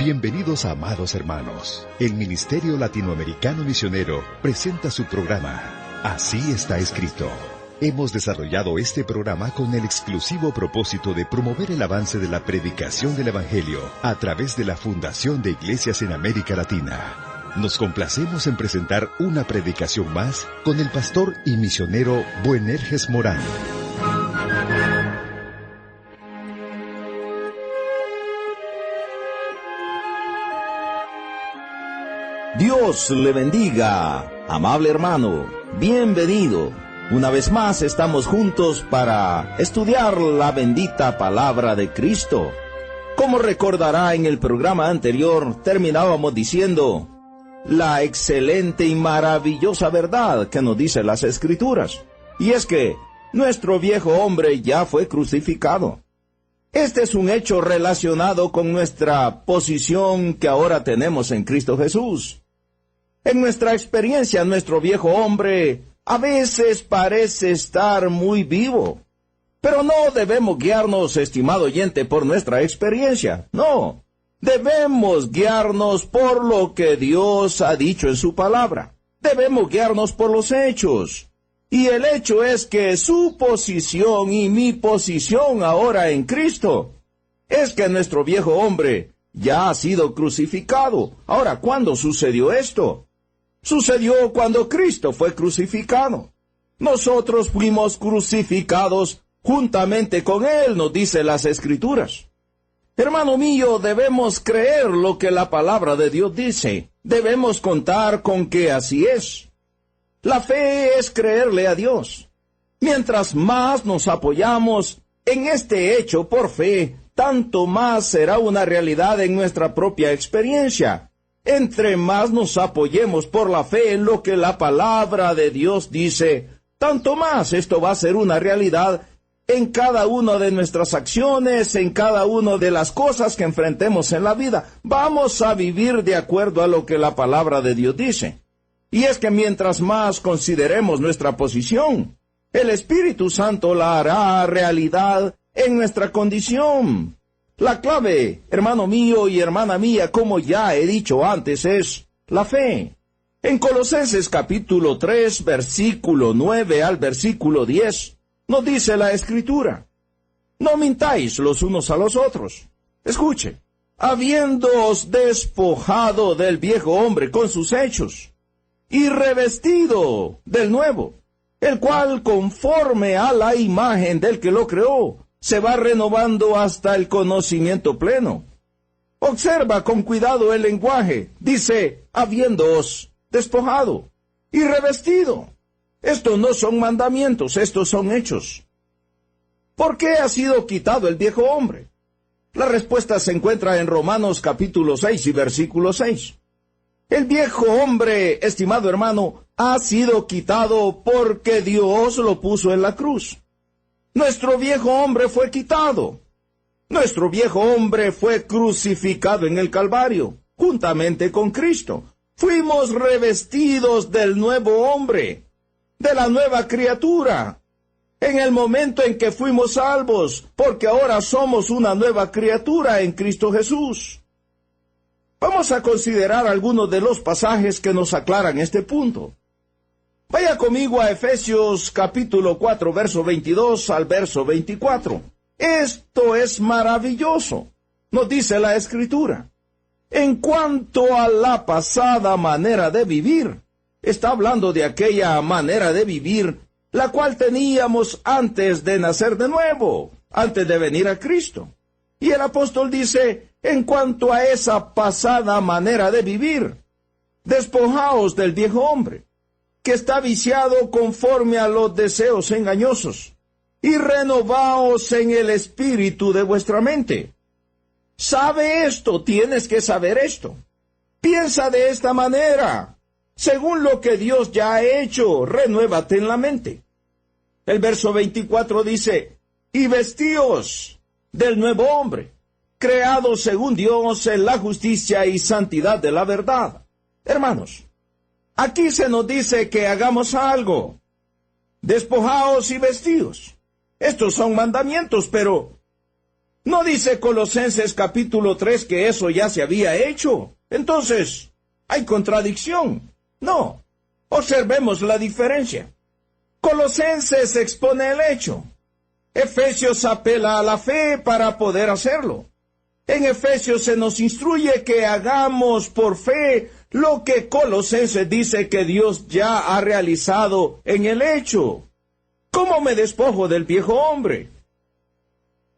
Bienvenidos, amados hermanos. El Ministerio Latinoamericano Misionero presenta su programa, Así está escrito. Hemos desarrollado este programa con el exclusivo propósito de promover el avance de la predicación del Evangelio a través de la Fundación de Iglesias en América Latina. Nos complacemos en presentar una predicación más con el pastor y misionero Boanerges Morán. Dios le bendiga, amable hermano, bienvenido. Una vez más estamos juntos para estudiar la bendita palabra de Cristo. Como recordará, en el programa anterior terminábamos diciendo la excelente y maravillosa verdad que nos dicen las Escrituras. Y es que nuestro viejo hombre ya fue crucificado. Este es un hecho relacionado con nuestra posición que ahora tenemos en Cristo Jesús. En nuestra experiencia, nuestro viejo hombre a veces parece estar muy vivo. Pero no debemos guiarnos, estimado oyente, por nuestra experiencia. No, debemos guiarnos por lo que Dios ha dicho en su palabra. Debemos guiarnos por los hechos. Y el hecho es que su posición y mi posición ahora en Cristo es que nuestro viejo hombre ya ha sido crucificado. Ahora, ¿cuándo sucedió esto? Sucedió cuando Cristo fue crucificado. Nosotros fuimos crucificados juntamente con Él, nos dice las Escrituras. Hermano mío, debemos creer lo que la palabra de Dios dice. Debemos contar con que así es. La fe es creerle a Dios. Mientras más nos apoyamos en este hecho por fe, tanto más será una realidad en nuestra propia experiencia. Entre más nos apoyemos por la fe en lo que la palabra de Dios dice, tanto más esto va a ser una realidad en cada una de nuestras acciones, en cada una de las cosas que enfrentemos en la vida. Vamos a vivir de acuerdo a lo que la palabra de Dios dice. Y es que mientras más consideremos nuestra posición, el Espíritu Santo la hará realidad en nuestra condición. La clave, hermano mío y hermana mía, como ya he dicho antes, es la fe. En Colosenses capítulo 3, versículo 9 al versículo 10, nos dice la Escritura: no mintáis los unos a los otros. Escuche, habiéndoos despojado del viejo hombre con sus hechos, y revestido del nuevo, el cual conforme a la imagen del que lo creó, se va renovando hasta el conocimiento pleno. Observa con cuidado el lenguaje. Dice, habiéndoos despojado y revestido. Estos no son mandamientos, estos son hechos. ¿Por qué ha sido quitado el viejo hombre? La respuesta se encuentra en Romanos capítulo 6 y versículo 6. El viejo hombre, estimado hermano, ha sido quitado porque Dios lo puso en la cruz. Nuestro viejo hombre fue quitado. Nuestro viejo hombre fue crucificado en el Calvario, juntamente con Cristo. Fuimos revestidos del nuevo hombre, de la nueva criatura, en el momento en que fuimos salvos, porque ahora somos una nueva criatura en Cristo Jesús. Vamos a considerar algunos de los pasajes que nos aclaran este punto. Vaya conmigo a Efesios capítulo 4, verso 22 al verso 24. Esto es maravilloso. Nos dice la Escritura: en cuanto a la pasada manera de vivir, está hablando de aquella manera de vivir la cual teníamos antes de nacer de nuevo, antes de venir a Cristo. Y el apóstol dice, en cuanto a esa pasada manera de vivir, despojaos del viejo hombre, que está viciado conforme a los deseos engañosos, y renovaos en el espíritu de vuestra mente. Sabe esto, tienes que saber esto. Piensa de esta manera, según lo que Dios ya ha hecho, renuévate en la mente. El verso 24 dice, y vestíos del nuevo hombre, creado según Dios en la justicia y santidad de la verdad. Hermanos, aquí se nos dice que hagamos algo. Despojaos y vestíos. Estos son mandamientos, pero No dice Colosenses capítulo 3 que eso ya se había hecho. Entonces, ¿hay contradicción? No. Observemos la diferencia. Colosenses expone el hecho. Efesios apela a la fe para poder hacerlo. En Efesios se nos instruye que hagamos por fe lo que Colosenses dice que Dios ya ha realizado en el hecho. ¿Cómo me despojo del viejo hombre?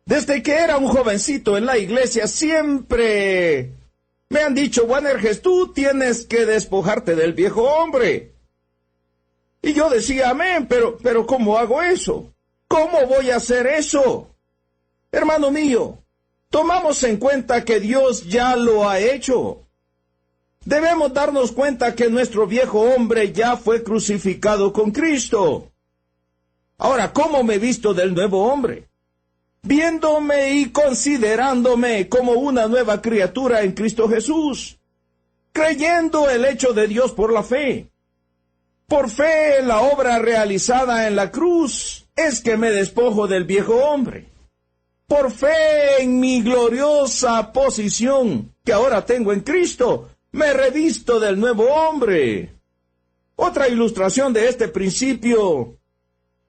Desde que era un jovencito en la iglesia siempre me han dicho, Boanerges, tú tienes que despojarte del viejo hombre. Y yo decía, amén, pero ¿cómo hago eso? ¿Cómo voy a hacer eso? Hermano mío, tomamos en cuenta que Dios ya lo ha hecho. Debemos darnos cuenta que nuestro viejo hombre ya fue crucificado con Cristo. Ahora, ¿cómo me visto del nuevo hombre? Viéndome y considerándome como una nueva criatura en Cristo Jesús, creyendo el hecho de Dios por la fe. Por fe, la obra realizada en la cruz es que me despojo del viejo hombre. Por fe en mi gloriosa posición que ahora tengo en Cristo, me revisto del nuevo hombre. Otra ilustración de este principio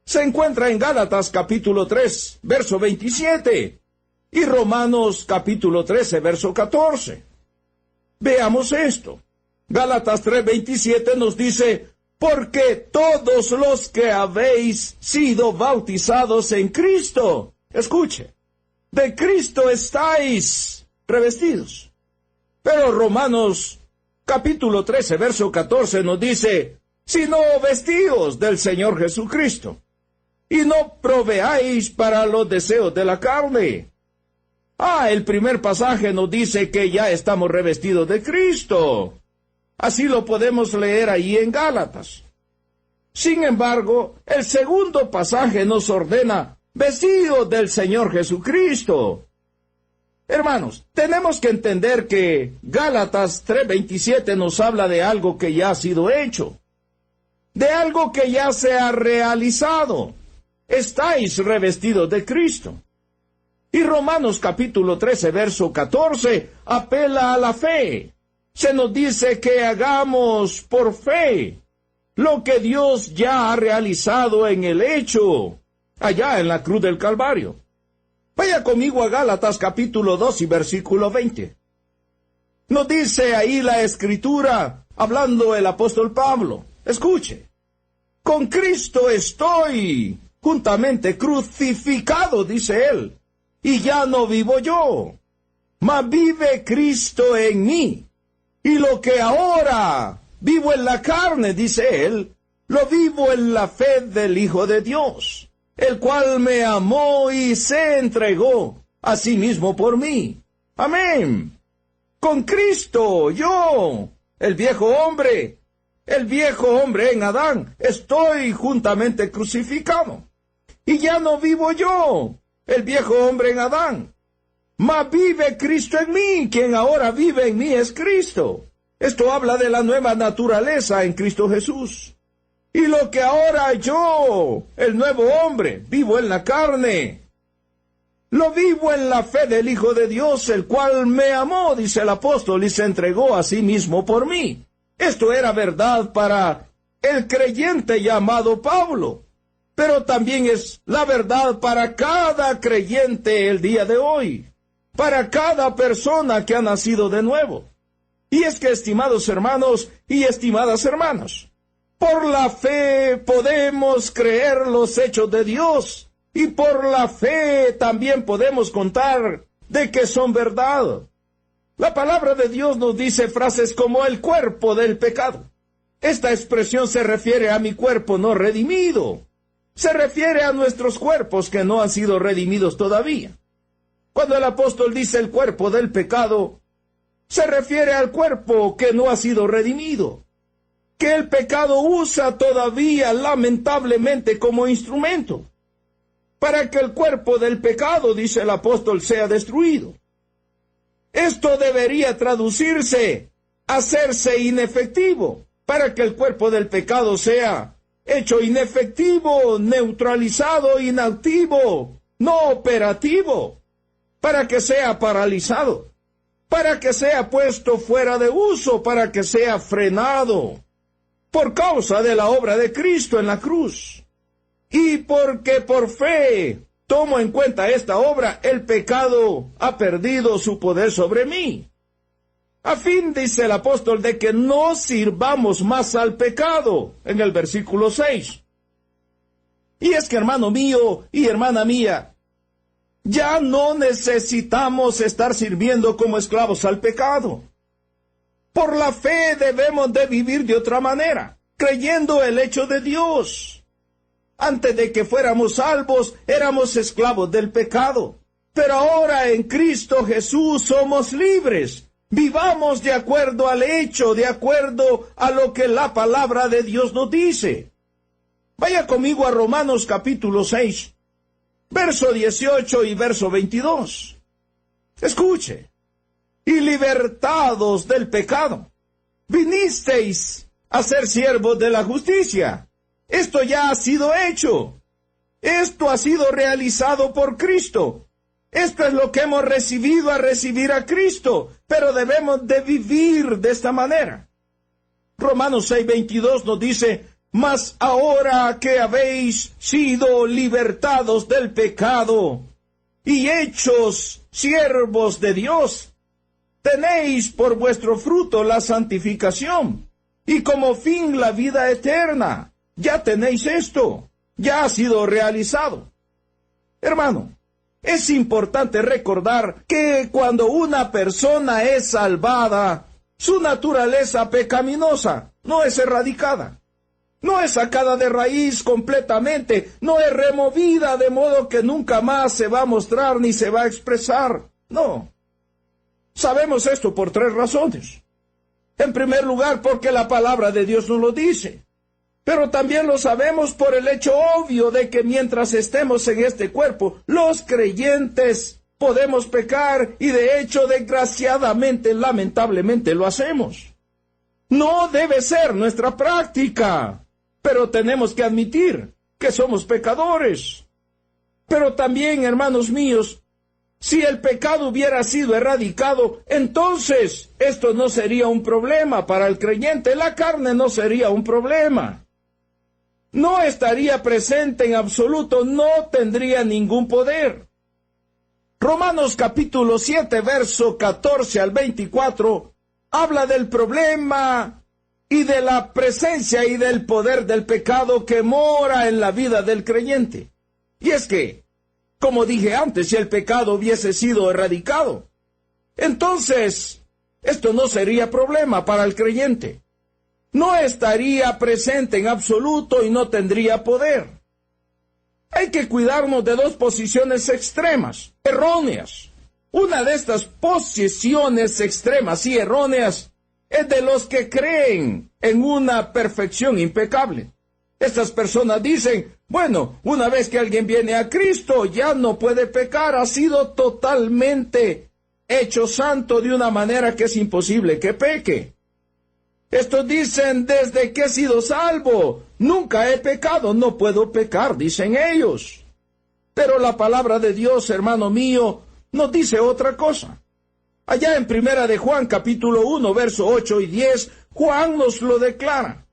se encuentra en Gálatas capítulo 3, verso 27, y Romanos capítulo 13, verso 14. Veamos esto. Gálatas 3:27 nos dice, porque todos los que habéis sido bautizados en Cristo, escuche, de Cristo estáis revestidos. Pero Romanos capítulo 13, verso 14 nos dice, sino vestidos del Señor Jesucristo, y no proveáis para los deseos de la carne. El primer pasaje nos dice que ya estamos revestidos de Cristo. Así lo podemos leer ahí en Gálatas. Sin embargo, el segundo pasaje nos ordena, vestidos del Señor Jesucristo. Hermanos, tenemos que entender que Gálatas 3:27 nos habla de algo que ya ha sido hecho, de algo que ya se ha realizado. Estáis revestidos de Cristo. Y Romanos capítulo 13, verso 14, apela a la fe. Se nos dice que hagamos por fe lo que Dios ya ha realizado en el hecho, allá en la cruz del Calvario. Vaya conmigo a Gálatas capítulo 2 y versículo 20. Nos dice ahí la Escritura, hablando el apóstol Pablo. Escuche. Con Cristo estoy juntamente crucificado, dice él, y ya no vivo yo, mas vive Cristo en mí. Y lo que ahora vivo en la carne, dice él, lo vivo en la fe del Hijo de Dios, el cual me amó y se entregó a sí mismo por mí. Amén. Con Cristo, yo, el viejo hombre en Adán, estoy juntamente crucificado. Y ya no vivo yo, el viejo hombre en Adán, mas vive Cristo en mí. Quien ahora vive en mí es Cristo. Esto habla de la nueva naturaleza en Cristo Jesús. Y lo que ahora yo, el nuevo hombre, vivo en la carne, lo vivo en la fe del Hijo de Dios, el cual me amó, dice el apóstol, y se entregó a sí mismo por mí. Esto era verdad para el creyente llamado Pablo, pero también es la verdad para cada creyente el día de hoy, para cada persona que ha nacido de nuevo. Y es que, estimados hermanos y estimadas hermanas, por la fe podemos creer los hechos de Dios, y por la fe también podemos contar de que son verdad. La palabra de Dios nos dice frases como el cuerpo del pecado. Esta expresión se refiere a mi cuerpo no redimido. Se refiere a nuestros cuerpos que no han sido redimidos todavía. Cuando el apóstol dice el cuerpo del pecado, se refiere al cuerpo que no ha sido redimido, que el pecado usa todavía lamentablemente como instrumento, para que el cuerpo del pecado, dice el apóstol, sea destruido. Esto debería traducirse, hacerse inefectivo, para que el cuerpo del pecado sea hecho inefectivo, neutralizado, inactivo, no operativo. para que sea paralizado, para que sea puesto fuera de uso, para que sea frenado, por causa de la obra de Cristo en la cruz. Y porque por fe tomo en cuenta esta obra, el pecado ha perdido su poder sobre mí. A fin, dice el apóstol, de que no sirvamos más al pecado, en el versículo 6. Y es que, hermano mío y hermana mía, ya no necesitamos estar sirviendo como esclavos al pecado. Por la fe debemos de vivir de otra manera, creyendo el hecho de Dios. Antes de que fuéramos salvos, éramos esclavos del pecado. Pero ahora en Cristo Jesús somos libres. Vivamos de acuerdo al hecho, de acuerdo a lo que la palabra de Dios nos dice. Vaya conmigo a Romanos capítulo 6, verso 18 y verso 22. Escuche. Y libertados del pecado, vinisteis a ser siervos de la justicia. Esto ya ha sido hecho. Esto ha sido realizado por Cristo. Esto es lo que hemos recibido a recibir a Cristo, pero debemos de vivir de esta manera. Romanos 6:22 nos dice, mas ahora que habéis sido libertados del pecado y hechos siervos de Dios, tenéis por vuestro fruto la santificación y como fin la vida eterna. Ya tenéis esto, ya ha sido realizado. Hermano, es importante recordar que cuando una persona es salvada, su naturaleza pecaminosa no es erradicada, no es sacada de raíz completamente, no es removida de modo que nunca más se va a mostrar ni se va a expresar. No. Sabemos esto por 3 razones. En primer lugar, porque la palabra de Dios nos lo dice. Pero también lo sabemos por el hecho obvio de que mientras estemos en este cuerpo, los creyentes podemos pecar y de hecho, desgraciadamente, lamentablemente lo hacemos. No debe ser nuestra práctica, pero tenemos que admitir que somos pecadores. Pero también, hermanos míos, si el pecado hubiera sido erradicado, entonces esto no sería un problema para el creyente, la carne no sería un problema. No estaría presente en absoluto, no tendría ningún poder. Romanos capítulo 7, verso 14 al 24, habla del problema y de la presencia y del poder del pecado que mora en la vida del creyente. Y es que, como dije antes, si el pecado hubiese sido erradicado, entonces esto no sería problema para el creyente. No estaría presente en absoluto y no tendría poder. Hay que cuidarnos de 2 posiciones extremas, erróneas. Una de estas posiciones extremas y erróneas es de los que creen en una perfección impecable. Estas personas dicen, bueno, una vez que alguien viene a Cristo, ya no puede pecar, ha sido totalmente hecho santo de una manera que es imposible que peque. Estos dicen, desde que he sido salvo, nunca he pecado, no puedo pecar, dicen ellos. Pero la palabra de Dios, hermano mío, nos dice otra cosa. Allá en Primera de Juan, capítulo 1, verso 8 y 10, Juan nos lo declara.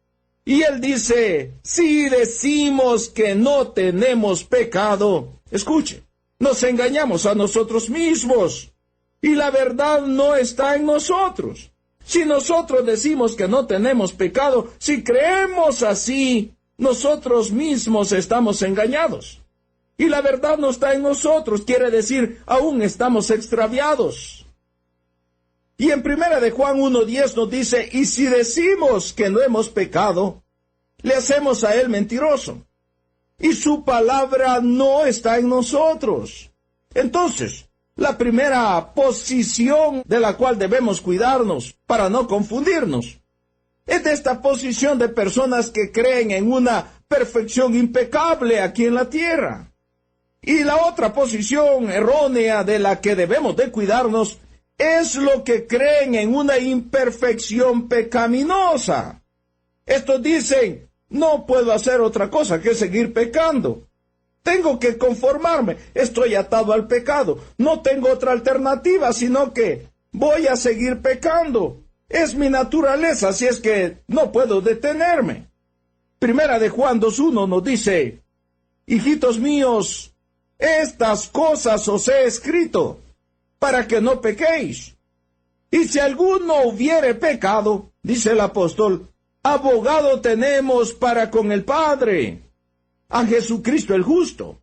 Y él dice, si decimos que no tenemos pecado, escuche, nos engañamos a nosotros mismos, y la verdad no está en nosotros. Si nosotros decimos que no tenemos pecado, si creemos así, nosotros mismos estamos engañados. Y la verdad no está en nosotros, quiere decir, aún estamos extraviados. Y en Primera de Juan 1:10 nos dice, y si decimos que no hemos pecado, le hacemos a él mentiroso, y su palabra no está en nosotros. Entonces, la primera posición de la cual debemos cuidarnos para no confundirnos es de esta posición de personas que creen en una perfección impecable aquí en la tierra. Y la otra posición errónea de la que debemos de cuidarnos es lo que creen en una imperfección pecaminosa. Estos dicen, no puedo hacer otra cosa que seguir pecando. Tengo que conformarme. Estoy atado al pecado. No tengo otra alternativa, sino que voy a seguir pecando. Es mi naturaleza, así es que no puedo detenerme. Primera de Juan 2:1 nos dice: hijitos míos, estas cosas os he escrito, para que no pequéis. Y si alguno hubiere pecado, dice el apóstol, abogado tenemos para con el Padre, a Jesucristo el justo.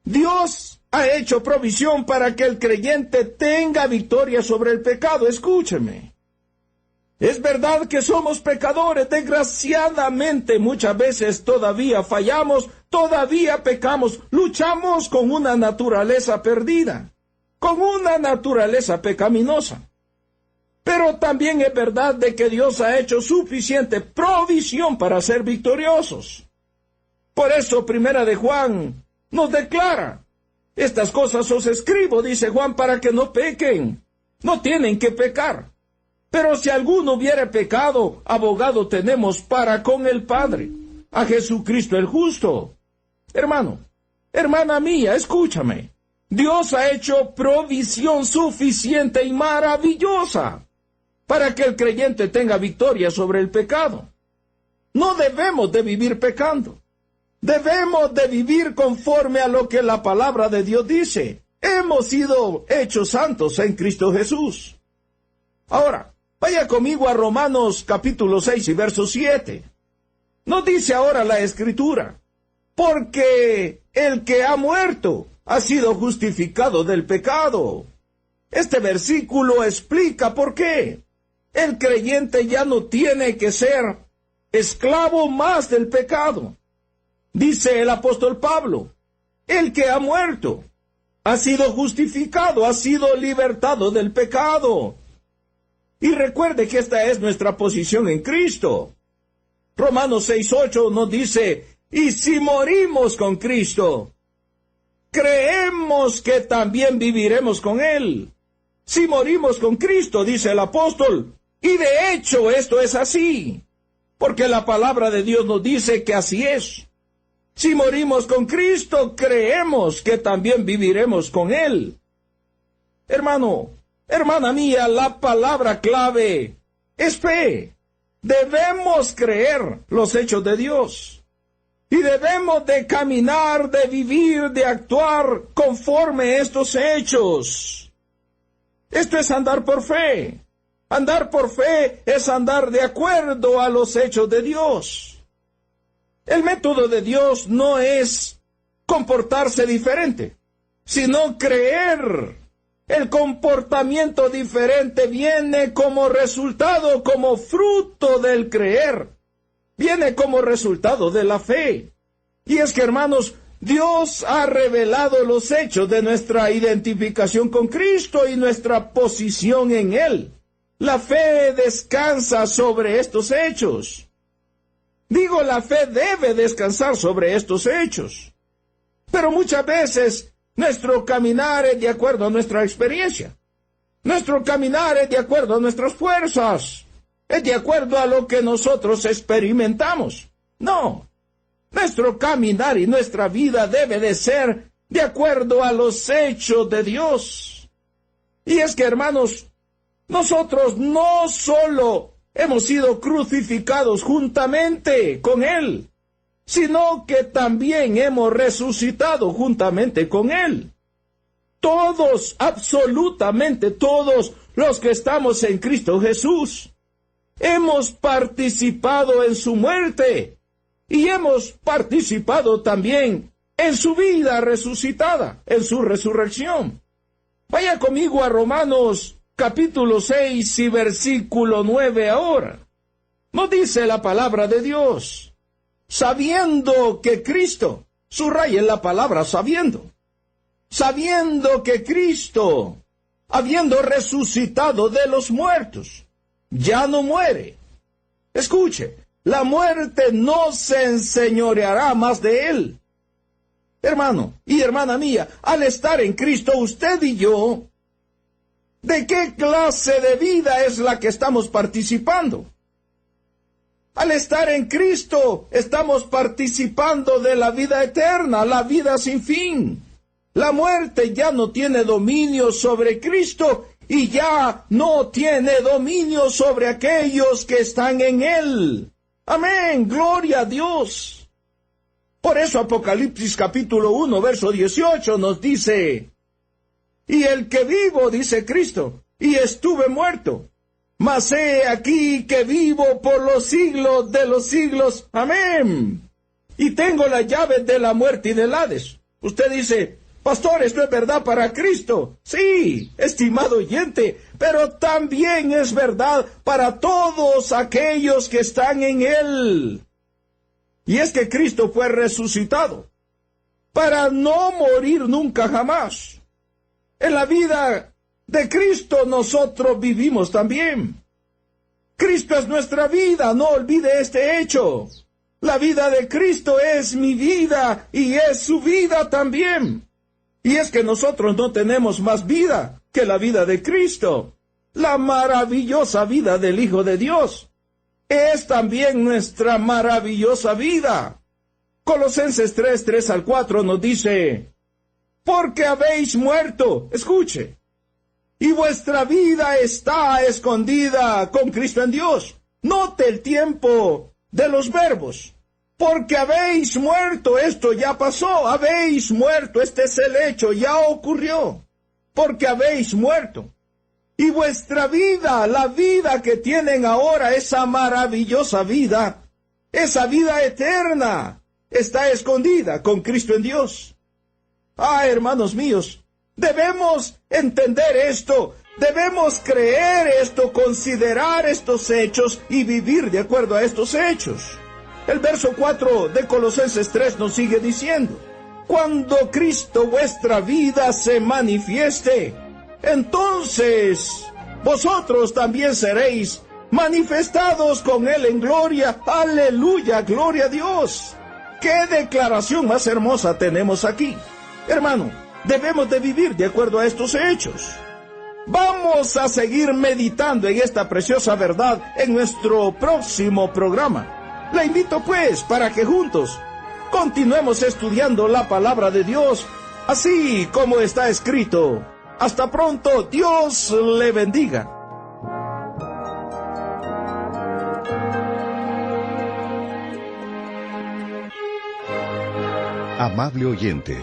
Dios ha hecho provisión para que el creyente tenga victoria sobre el pecado. Escúcheme. Es verdad que somos pecadores. Desgraciadamente muchas veces todavía fallamos, todavía pecamos, luchamos con una naturaleza perdida, con una naturaleza pecaminosa. Pero también es verdad de que Dios ha hecho suficiente provisión para ser victoriosos. Por eso Primera de Juan nos declara: estas cosas os escribo, dice Juan, para que no pequen. No tienen que pecar. Pero si alguno hubiere pecado, abogado tenemos para con el Padre, a Jesucristo el justo. Hermano, hermana mía, escúchame. Dios ha hecho provisión suficiente y maravillosa para que el creyente tenga victoria sobre el pecado. No debemos de vivir pecando. Debemos de vivir conforme a lo que la palabra de Dios dice. Hemos sido hechos santos en Cristo Jesús. Ahora, vaya conmigo a Romanos capítulo 6 y verso 7. Nos dice ahora la Escritura: porque el que ha muerto ha sido justificado del pecado. Este versículo explica por qué. El creyente ya no tiene que ser esclavo más del pecado. Dice el apóstol Pablo: el que ha muerto ha sido justificado, ha sido libertado del pecado. Y recuerde que esta es nuestra posición en Cristo. Romanos 6:8 nos dice: y si morimos con Cristo, creemos que también viviremos con Él. Si morimos con Cristo, dice el apóstol, y de hecho esto es así, porque la palabra de Dios nos dice que así es. Si morimos con Cristo, creemos que también viviremos con Él. Hermano, hermana mía, la palabra clave es fe. Debemos creer los hechos de Dios. Y debemos de caminar, de vivir, de actuar conforme a estos hechos. Esto es andar por fe. Andar por fe es andar de acuerdo a los hechos de Dios. El método de Dios no es comportarse diferente, sino creer. El comportamiento diferente viene como resultado, como fruto del creer. Viene como resultado de la fe. Y es que, hermanos, Dios ha revelado los hechos de nuestra identificación con Cristo y nuestra posición en Él. La fe descansa sobre estos hechos. Digo, la fe debe descansar sobre estos hechos. Pero muchas veces nuestro caminar es de acuerdo a nuestra experiencia. Nuestro caminar es de acuerdo a nuestras fuerzas. Es de acuerdo a lo que nosotros experimentamos. No. Nuestro caminar y nuestra vida debe de ser de acuerdo a los hechos de Dios. Y es que, hermanos, nosotros no solo hemos sido crucificados juntamente con Él, sino que también hemos resucitado juntamente con Él. Todos, absolutamente todos los que estamos en Cristo Jesús, hemos participado en su muerte y hemos participado también en su vida resucitada, en su resurrección. Vaya conmigo a Romanos capítulo 6 y versículo 9 ahora. Nos dice la palabra de Dios: sabiendo que Cristo, subraye la palabra sabiendo que Cristo, habiendo resucitado de los muertos, ya no muere. Escuche, la muerte no se enseñoreará más de Él. Hermano y hermana mía, al estar en Cristo, usted y yo, ¿de qué clase de vida es la que estamos participando? Al estar en Cristo, estamos participando de la vida eterna, la vida sin fin. La muerte ya no tiene dominio sobre Cristo y ya no tiene dominio sobre aquellos que están en Él. Amén, gloria a Dios. Por eso Apocalipsis capítulo 1, verso 18 nos dice: y el que vivo, dice Cristo, y estuve muerto, mas he aquí que vivo por los siglos de los siglos. Amén. Y tengo las llaves de la muerte y del Hades. Usted dice: pastor, ¿esto es verdad para Cristo? Sí, estimado oyente, pero también es verdad para todos aquellos que están en Él. Y es que Cristo fue resucitado para no morir nunca jamás. En la vida de Cristo nosotros vivimos también. Cristo es nuestra vida, no olvide este hecho. La vida de Cristo es mi vida y es su vida también. Y es que nosotros no tenemos más vida que la vida de Cristo. La maravillosa vida del Hijo de Dios es también nuestra maravillosa vida. Colosenses 3, 3 al 4 nos dice: porque habéis muerto, escuche, y vuestra vida está escondida con Cristo en Dios. Note el tiempo de los verbos. Porque habéis muerto, esto ya pasó, habéis muerto, este es el hecho, ya ocurrió. Porque habéis muerto. Y vuestra vida, la vida que tienen ahora, esa maravillosa vida, esa vida eterna, está escondida con Cristo en Dios. Hermanos míos, debemos entender esto, debemos creer esto, considerar estos hechos y vivir de acuerdo a estos hechos. El verso 4 de Colosenses 3 nos sigue diciendo: cuando Cristo vuestra vida se manifieste, entonces vosotros también seréis manifestados con Él en gloria. Aleluya, gloria a Dios. ¡Qué declaración más hermosa tenemos aquí! Hermano, debemos de vivir de acuerdo a estos hechos. Vamos a seguir meditando en esta preciosa verdad en nuestro próximo programa. Le invito pues para que juntos continuemos estudiando la palabra de Dios, así como está escrito. Hasta pronto, Dios le bendiga. Amable oyente,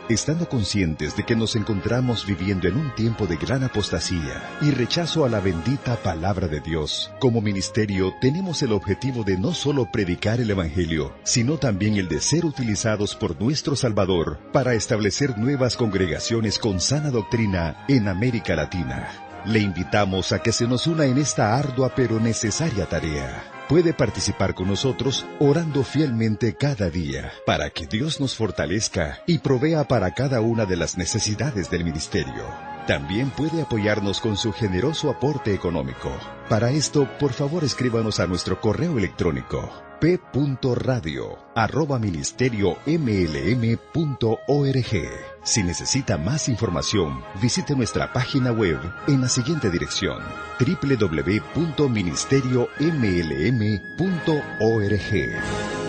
estando conscientes de que nos encontramos viviendo en un tiempo de gran apostasía y rechazo a la bendita palabra de Dios, como ministerio tenemos el objetivo de no solo predicar el Evangelio, sino también el de ser utilizados por nuestro Salvador para establecer nuevas congregaciones con sana doctrina en América Latina. Le invitamos a que se nos una en esta ardua pero necesaria tarea. Puede participar con nosotros orando fielmente cada día para que Dios nos fortalezca y provea para cada una de las necesidades del ministerio. También puede apoyarnos con su generoso aporte económico. Para esto, por favor, escríbanos a nuestro correo electrónico p.radio@ministeriomlm.org. Si necesita más información, visite nuestra página web en la siguiente dirección: www.ministeriomlm.org.